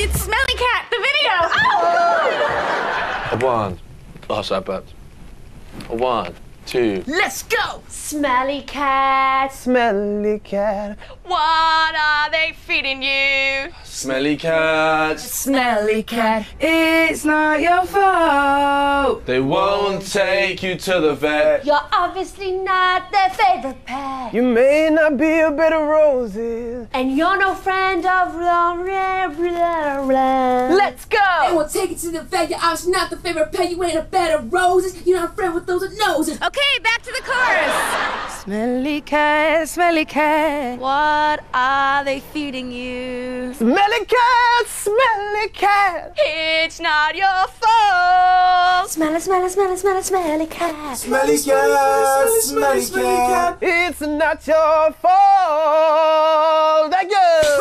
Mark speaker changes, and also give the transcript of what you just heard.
Speaker 1: It's Smelly Cat, the video! Oh!
Speaker 2: One. Oh, so bad. 1, 2.
Speaker 1: Let's go!
Speaker 3: Smelly Cat.
Speaker 2: Smelly cat.
Speaker 1: What are they feeding you?
Speaker 2: Smelly cat.
Speaker 1: Smelly Cat, it's not your fault.
Speaker 2: They won't take you to the vet.
Speaker 3: You're obviously not their favorite pet.
Speaker 2: You may not be a bed of roses.
Speaker 3: And you're no friend of blah, blah, blah, blah.
Speaker 1: Let's
Speaker 4: They
Speaker 1: go!
Speaker 4: won't take it to the vet. You're obviously not the favorite pet. You ain't a bed of roses. You're not a friend with those with noses.
Speaker 1: Okay, back to the chorus. Smelly cat, what are they feeding you?
Speaker 2: Smelly cat.
Speaker 1: It's not your fault.
Speaker 3: Smell it, smell it, smell it, smell it, smelly cat.
Speaker 2: Smelly cat. It's not your fault. Thank you.